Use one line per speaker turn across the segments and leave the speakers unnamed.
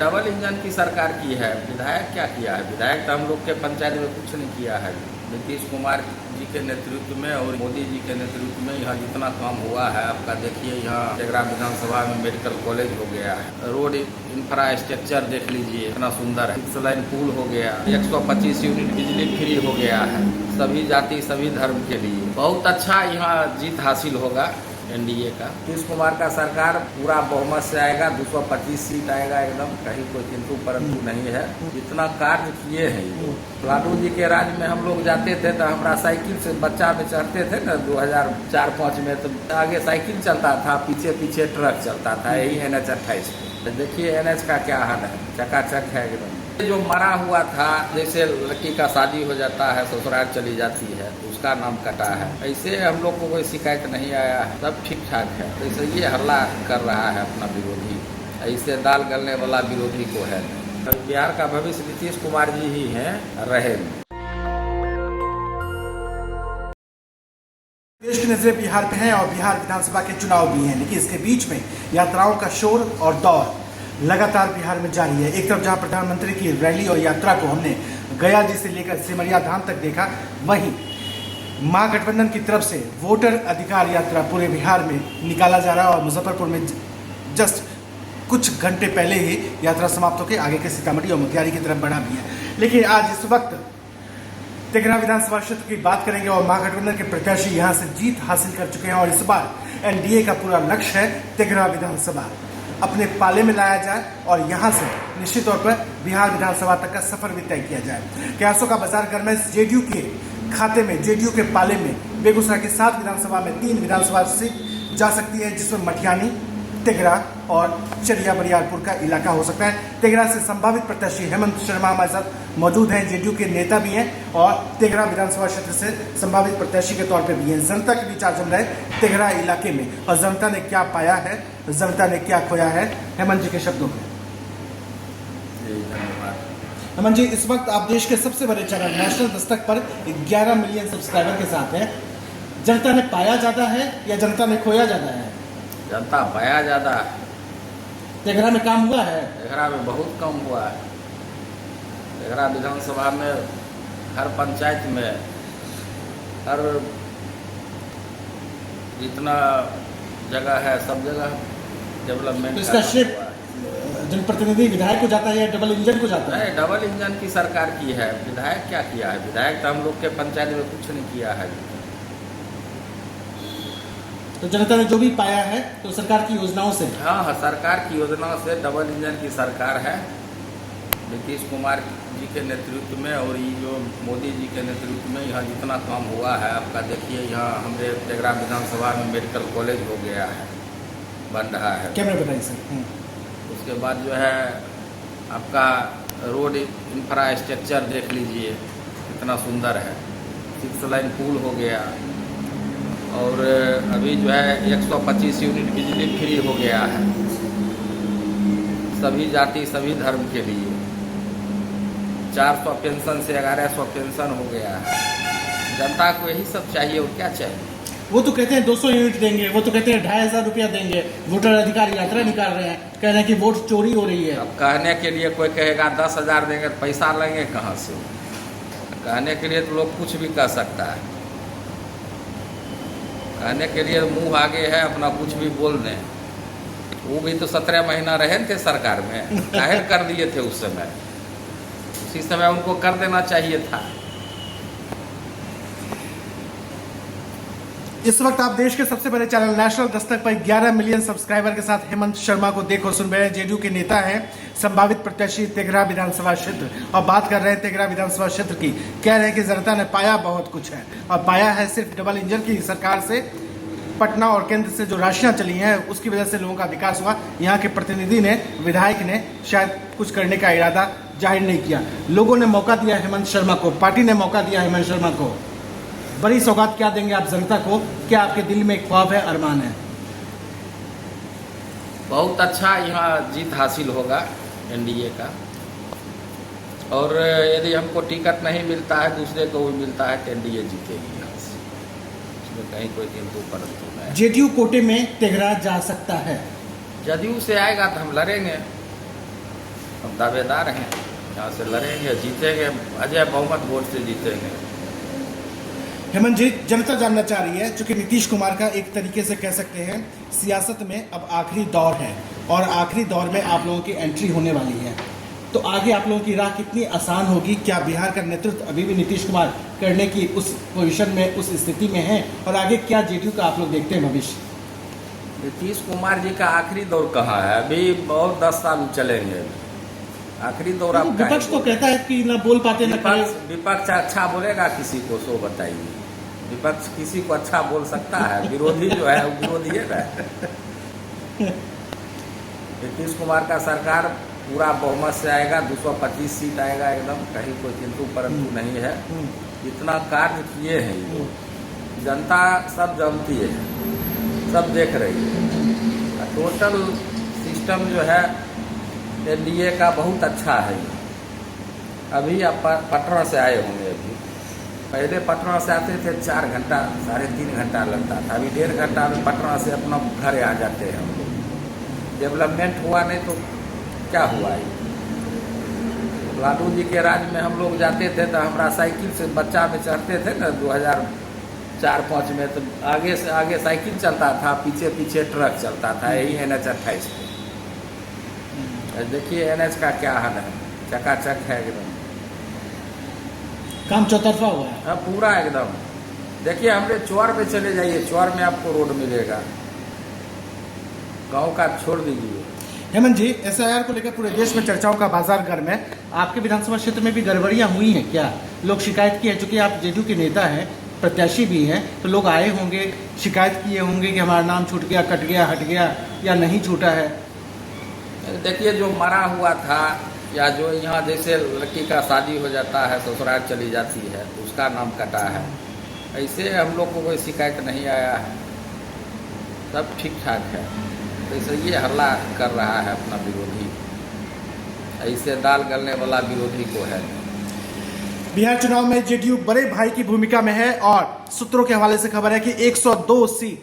Double engine की सरकार की है। विधायक क्या किया है? विधायक तो हम लोग के पंचायत में कुछ नहीं किया है। नीतीश कुमार जी के नेतृत्व में और मोदी जी के नेतृत्व में यहाँ जितना काम हुआ है, आपका देखिए यहाँ टेगरा विधानसभा में मेडिकल कॉलेज हो गया है, रोड इंफ्रास्ट्रक्चर देख लीजिए कितना सुंदर है, 6 लाइन पुल हो गया, 125 यूनिट बिजली फ्री हो गया है, सभी जाति सभी धर्म के लिए बहुत अच्छा यहाँ जीत हासिल होगा एनडीए का। नीतीश कुमार का सरकार पूरा बहुमत से आएगा, 225 सीट आएगा एकदम, कहीं कोई किंतु परंतु नहीं है। इतना कार्य किए हैं ये। लालू जी के राज में हम लोग जाते थे तो हमारा साइकिल से बच्चा में चढ़ते थे ना 2004-05 में, तो आगे साइकिल चलता था, पीछे पीछे ट्रक चलता था, यही NH 28 पे। देखिए NH का क्या हाल है, चकाचक है एकदम। जो मरा हुआ था, जैसे लड़की का शादी हो जाता है ससुराल चली जाती है तो उसका नाम कटा है, ऐसे हम लोग को कोई शिकायत नहीं आया है, सब ठीक ठाक है। तो ऐसे ये हल्ला कर रहा है अपना विरोधी, ऐसे दाल गलने वाला विरोधी को है। बिहार का भविष्य नीतीश कुमार जी ही हैं रहे।
देश की नजरें बिहार पे हैं और बिहार विधानसभा के चुनाव भी हैं, लेकिन इसके बीच में यात्राओं का शोर और दौर लगातार बिहार में जारी है। एक तरफ जहां प्रधानमंत्री की रैली और यात्रा को हमने गया जी से लेकर सिमरिया धाम तक देखा, वहीं महागठबंधन की तरफ से वोटर अधिकार यात्रा पूरे बिहार में निकाला जा रहा है और मुजफ्फरपुर में जस्ट कुछ घंटे पहले ही यात्रा समाप्त होकर आगे के सीतामढ़ी और मोतिहारी की तरफ बढ़ा भी है। लेकिन आज इस वक्त तेघरा विधानसभा क्षेत्र की बात करेंगे और महागठबंधन के प्रत्याशी यहां से जीत हासिल कर चुके हैं और इस बार एनडीए का पूरा लक्ष्य है तेघरा विधानसभा अपने पाले में लाया जाए और यहां से निश्चित तौर पर बिहार विधानसभा तक का सफर भी तय किया जाए। क्यासों का बाजार गरमैश जेडीयू के खाते में, जेडीयू के पाले में बेगूसराय की 7 विधानसभा में 3 विधानसभा सीट जा सकती है, जिसमें मटिहानी, तेघरा और चरिया बरियारपुर का इलाका हो सकता है। तेघरा से संभावित प्रत्याशी हेमंत शर्मा हमारे साथ मौजूद हैं, जेडीयू के नेता भी हैं और तेघरा विधानसभा क्षेत्र से संभावित प्रत्याशी के तौर पर भी हैं। जनता के बीच आज हम रहे तेघरा इलाके में और जनता ने क्या पाया है, जनता ने क्या खोया है, हेमंत जी के शब्दों में। हेमंत जी, इस वक्त आप देश के सबसे बड़े चैनल नेशनल दस्तक पर 11 मिलियन सब्सक्राइबर के साथ हैं। जनता ने पाया ज्यादा है या जनता ने खोया ज्यादा है?
जनता पाया ज्यादा है।
तेघरा में काम हुआ है?
तेघरा में बहुत कम हुआ है। तेघरा विधानसभा में हर पंचायत में, हर जितना जगह है सब जगह डेवलपमेंट।
तो इसका श्रेय जनप्रतिनिधि विधायक को जाता है या डबल इंजन को जाता है?
डबल इंजन की सरकार की है। विधायक क्या किया है? विधायक तो हम लोग के पंचायत में कुछ नहीं किया है।
तो जनता ने जो भी पाया है तो सरकार की योजनाओं से?
हाँ, सरकार की योजनाओं से डबल इंजन की सरकार है। नीतीश कुमार जी के नेतृत्व में और ये जो मोदी जी के नेतृत्व में यहाँ जितना काम हुआ है, आपका देखिए यहाँ हमारे तेघरा विधानसभा में मेडिकल कॉलेज हो गया है, बन रहा है।
कैमरे बताइए सर।
उसके बाद जो है आपका रोड इंफ्रास्ट्रक्चर देख लीजिए कितना सुंदर है, 6 लाइन पुल हो गया और अभी जो है 125 यूनिट बिजली फ्री हो गया है, सभी जाति सभी धर्म के लिए। 400 पेंशन से 1100 पेंशन हो गया है। जनता को यही सब चाहिए और क्या चाहिए?
वो तो कहते हैं 200 यूनिट देंगे, वो तो कहते हैं 2500 रुपया देंगे। वोटर अधिकार यात्रा निकाल रहे हैं, कह रहे हैं कि वोट चोरी हो रही है।
अब कहने के लिए कोई कहेगा 10,000 देंगे, तो पैसा लेंगे कहाँ से? कहने के लिए तो लोग कुछ भी कह सकता है। कहने के लिए मुंह आगे है, अपना कुछ भी बोल दें। वो भी तो 17 महीना रहे थे सरकार में, काहे कर दिए थे उस समय? उसी समय उनको कर देना चाहिए था।
इस वक्त आप देश के सबसे बड़े चैनल नेशनल दस्तक पर 11 मिलियन सब्सक्राइबर के साथ हेमंत शर्मा को देख और सुन रहे हैं। जेडीयू के नेता हैं, संभावित प्रत्याशी तेघरा विधानसभा क्षेत्र, और बात कर रहे हैं तेघरा विधानसभा क्षेत्र की। कह रहे हैं कि जनता ने पाया बहुत कुछ है और पाया है सिर्फ डबल इंजन की सरकार से। पटना और केंद्र से जो राशियां चली हैं उसकी वजह से लोगों का विकास हुआ। यहाँ के प्रतिनिधि ने, विधायक ने शायद कुछ करने का इरादा जाहिर नहीं किया। लोगों ने मौका दिया हेमंत शर्मा को, पार्टी ने मौका दिया हेमंत शर्मा को। बड़ी सौगात क्या देंगे आप जनता को? क्या आपके दिल में एक ख्वाब है, अरमान है?
बहुत अच्छा यहाँ जीत हासिल होगा एनडीए का, और यदि हमको टिकट नहीं मिलता है, दूसरे को भी मिलता है, तो एनडीए जीतेगी यहाँ से, इसमें कहीं कोई किंतु परंतु नहीं।
जेडीयू कोटे में तेघरा जा सकता है?
जदयू से आएगा तो हम लड़ेंगे। हम दावेदार हैं, यहाँ से लड़ेंगे, जीतेंगे, अजय बहुमत वोट से जीतेंगे।
हेमंत जी, जनता जानना चाह रही है, चूंकि नीतीश कुमार का एक तरीके से कह सकते हैं सियासत में अब आखिरी दौर है और आखिरी दौर में आप लोगों की एंट्री होने वाली है, तो आगे आप लोगों की राह कितनी आसान होगी? क्या बिहार का नेतृत्व अभी भी नीतीश कुमार करने की उस पोजीशन में, उस स्थिति में है, और आगे क्या जेडीयू का आप लोग देखते हैं भविष्य?
नीतीश कुमार जी का आखिरी दौर कहाँ है? अभी बहुत 10 साल चलेंगे। आखिरी दौर आप
विपक्ष तो कहता है कि ना बोल पाते ना करें।
विपक्ष अच्छा बोलेगा किसी को, सो बताइए। विपक्ष किसी को अच्छा बोल सकता है? विरोधी जो है वो विरोधी है ना। नीतीश कुमार का सरकार पूरा बहुमत से आएगा, 225 सीट आएगा एकदम, कहीं कोई किंतु परंतु नहीं है। इतना कार्य किए हैं ये लोग, जनता सब जानती है, सब देख रही है। टोटल सिस्टम जो है एनडीए का बहुत अच्छा है। अभी आप पटना से आए होंगे, अभी पहले पटना से आते थे 4 घंटा 3.5 घंटा लगता था, अभी 1.5 घंटा में पटना से अपना घर आ जाते हैं हम लोग। डेवलपमेंट हुआ नहीं तो क्या हुआ है? लालू जी के राज में हम लोग जाते थे तो हमारा साइकिल से बच्चा में चढ़ते थे ना 2004-05 में, तो आगे से आगे साइकिल चलता था, पीछे पीछे ट्रक चलता था, यही NH 28 पे। देखिए NH का क्या हाल है, चकाचक है एकदम,
काम चौतरफा हुआ है।
हाँ पूरा एकदम। देखिए हमरे चौर में चले जाइए, चौर में आपको रोड मिलेगा, गांव का छोड़ दीजिए।
हेमंत जी, SIR को लेकर पूरे देश में चर्चाओं का बाजार गर्म है। आपके विधानसभा क्षेत्र में भी गड़बड़ियां हुई हैं क्या? लोग शिकायत की है, चूंकि आप जेडीयू के नेता हैं, प्रत्याशी भी हैं, तो लोग आए होंगे, शिकायत किए होंगे कि हमारा नाम छूट गया, कट गया, हट गया, या नहीं छूटा है।
देखिए जो मरा हुआ था, या जो यहाँ जैसे लड़की का शादी हो जाता है, ससुराल चली जाती है, उसका नाम कटा है, ऐसे हम लोग को कोई शिकायत नहीं आया है, सब ठीक ठाक है। तो ऐसे ये हल्ला कर रहा है अपना विरोधी, ऐसे दाल गलने वाला विरोधी को है।
बिहार चुनाव में जेडीयू बड़े भाई की भूमिका में है और सूत्रों के हवाले से खबर है कि 102 सीट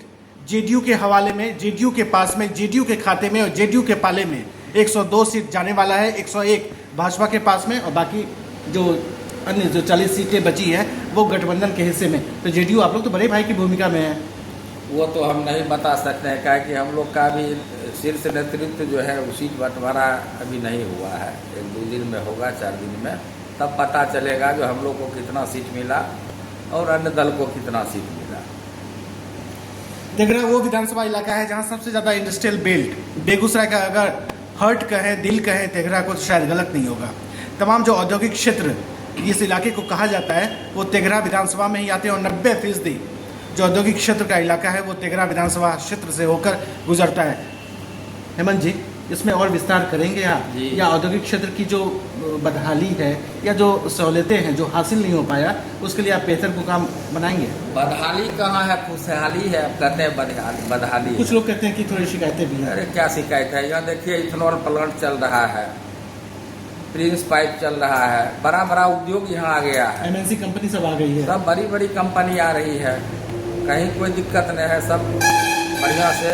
जेडीयू के हवाले में, जेडीयू के पास में, जेडीयू के खाते में और जेडीयू के पाले में 102 सीट जाने वाला है। 101 भाजपा के पास में और बाकी जो अन्य जो 40 सीटें बची हैं वो गठबंधन के हिस्से में। तो जेडीयू आप लोग तो बड़े भाई की भूमिका में है।
वो तो हम नहीं बता सकते हैं, क्या कि हम लोग का भी शीर्ष नेतृत्व जो है उसी बंटवारा अभी नहीं हुआ है, 1-2 दिन में होगा, 4 दिन में, तब पता चलेगा जो हम लोग को कितना सीट मिला और अन्य दल को कितना सीट मिला।
तेघरा वो विधानसभा इलाका है जहां सबसे ज़्यादा इंडस्ट्रियल बेल्ट, बेगूसराय का अगर हर्ट कहें, दिल कहें तेघरा को, तो शायद गलत नहीं होगा। तमाम जो औद्योगिक क्षेत्र इस इलाके को कहा जाता है वो तेघरा विधानसभा में ही आते हैं और 90% जो औद्योगिक क्षेत्र का इलाका है वो तेघरा विधानसभा क्षेत्र से होकर गुजरता है। हेमंत जी, इसमें और विस्तार करेंगे आप, या औद्योगिक क्षेत्र की जो बदहाली है या जो सहूलियतें हैं जो हासिल नहीं हो पाया, उसके लिए आप बेहतर को काम बनाएंगे?
बदहाली कहाँ है, खुशहाली है। आप कहते हैं बदहाली।
कुछ लोग कहते हैं कि थोड़ी शिकायतें भी हैं।
अरे क्या शिकायत है? यहाँ देखिए इथेनॉल प्लांट चल रहा है, प्रिंस पाइप चल रहा है, बड़ा बड़ा उद्योग यहाँ आ गया है,
MNC कंपनी सब आ गई है,
सब बड़ी बड़ी कंपनी आ रही है, कहीं कोई दिक्कत नहीं है, सब बढ़िया से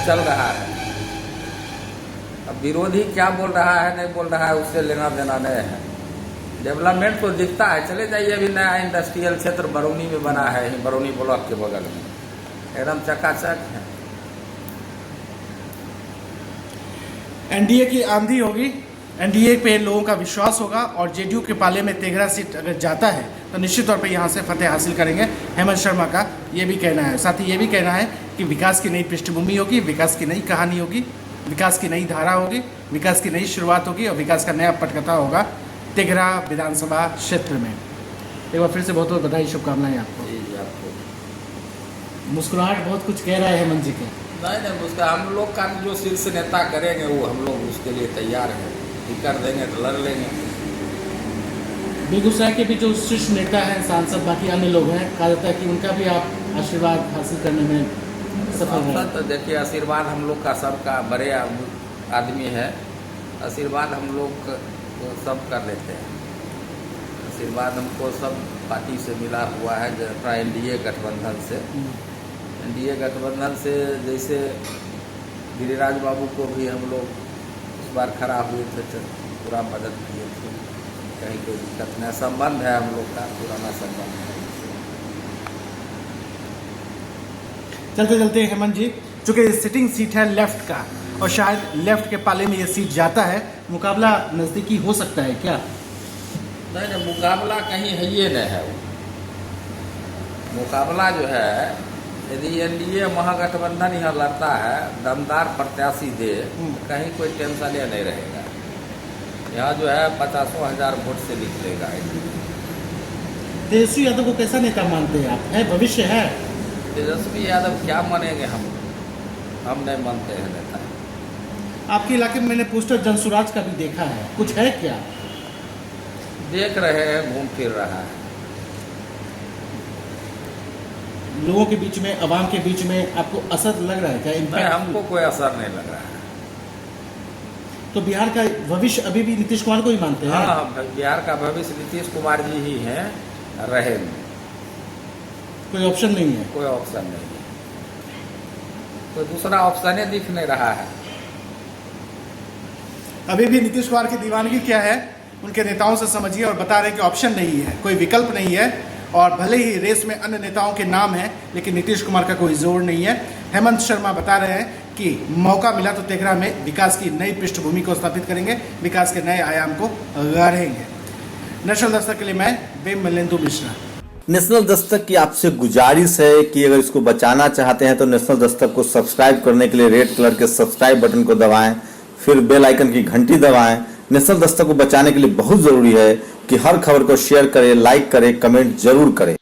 चल रहा है। अब विरोधी क्या बोल रहा है नहीं बोल रहा है उससे लेना देना नहीं है। डेवलपमेंट तो दिखता है। चले जाइए, अभी नया इंडस्ट्रियल क्षेत्र बरौनी में बना है, बरौनी ब्लॉक के बगल में, एकदम चकाचक है।
एनडीए की आंधी होगी, एनडीए पे लोगों का विश्वास होगा और जेडीयू के पाले में तेघरा सीट अगर जाता है तो निश्चित तौर पे यहाँ से फतेह हासिल करेंगे। हेमंत शर्मा का ये भी कहना है। साथ ही ये भी कहना है कि विकास की नई पृष्ठभूमि होगी, विकास की नई कहानी होगी, विकास की नई धारा होगी, विकास की नई शुरुआत होगी और विकास का नया पटकथा होगा तेघरा विधानसभा क्षेत्र में। एक बार फिर से बहुत बहुत बधाई, शुभकामनाएं आपको।
जी आपको।
मुस्कुराहट बहुत कुछ कह रहा है हेमंत जी के।
नहीं, उसका हम लोग का जो शीर्ष नेता करेंगे वो हम लोग उसके लिए तैयार हैं, कर देंगे तो लड़ लेंगे।
बेगूसराय के भी जो शीर्ष नेता हैं, सांसद, बाकी अन्य लोग हैं, कहा जाता है कि उनका भी आप आशीर्वाद हासिल करने में सफल हैं।
तो देखिए आशीर्वाद हम लोग का सबका, बड़े आदमी है, आशीर्वाद हम लोग को सब कर लेते हैं। आशीर्वाद हमको सब पार्टी से मिला हुआ है, जैसा एनडीए गठबंधन से। एनडीए गठबंधन से जैसे गिरिराज बाबू को भी हम लोग इस बार खड़ा हुए थे पूरा मदद किए थे, कहीं कोई दिक्कत नहीं। संबंध है हम लोग का, पुराना संबंध है।
चलते चलते हेमंत जी, चूंकि सिटिंग सीट है लेफ्ट का और शायद लेफ्ट के पाले में ये सीट जाता है, मुकाबला नज़दीकी हो सकता है क्या?
नहीं, मुकाबला कहीं है ये नहीं है। वो मुकाबला जो है, यदि एनडीए महागठबंधन यहाँ लड़ता है, दमदार प्रत्याशी दे, कहीं कोई टेंशन ये नहीं रहेगा। यहाँ जो है 50,000 वोट से निकलेगा।
तेजस्वी यादव को कैसा नेता मानते हैं आप? है भविष्य है?
तेजस्वी यादव क्या मानेंगे हम नहीं मानते हैं नेता।
आपके इलाके में मैंने पोस्टर जनसुराज का भी देखा है, कुछ है क्या?
देख रहे हैं, घूम फिर रहा है।
लोगों के बीच में, आवाम के बीच में आपको असर लग रहा है क्या?
नहीं,
इम्पैक्ट
हमको कोई असर नहीं लग रहा है।
तो बिहार का भविष्य अभी भी नीतीश कुमार को ही मानते हैं?
हाँ, बिहार का भविष्य नीतीश कुमार जी ही हैं, रहेंगे।
कोई ऑप्शन नहीं है?
कोई ऑप्शन नहीं है, कोई दूसरा ऑप्शन ही दिख नहीं रहा है।
अभी भी नीतीश कुमार की दीवानगी क्या है उनके नेताओं से समझिए और बता रहे हैं कि ऑप्शन नहीं है, कोई विकल्प नहीं है। और भले ही रेस में अन्य नेताओं के नाम हैं, लेकिन नीतीश कुमार का कोई जोर नहीं है। हेमंत शर्मा बता रहे हैं कि मौका मिला तो तेघरा में विकास की नई पृष्ठभूमि को स्थापित करेंगे, विकास के नए आयाम को गढ़ेंगे। नेशनल दस्तक के लिए मैं बेमलेंदु मिश्रा।
नेशनल दस्तक की आपसे गुजारिश है कि अगर इसको बचाना चाहते हैं तो नेशनल दस्तक को सब्सक्राइब करने के लिए रेड कलर के सब्सक्राइब बटन को दबाएं, फिर बेल आइकन की घंटी दबाएं। नेशनल दस्तक को बचाने के लिए बहुत जरूरी है कि हर खबर को शेयर करें, लाइक करें, कमेंट जरूर करें।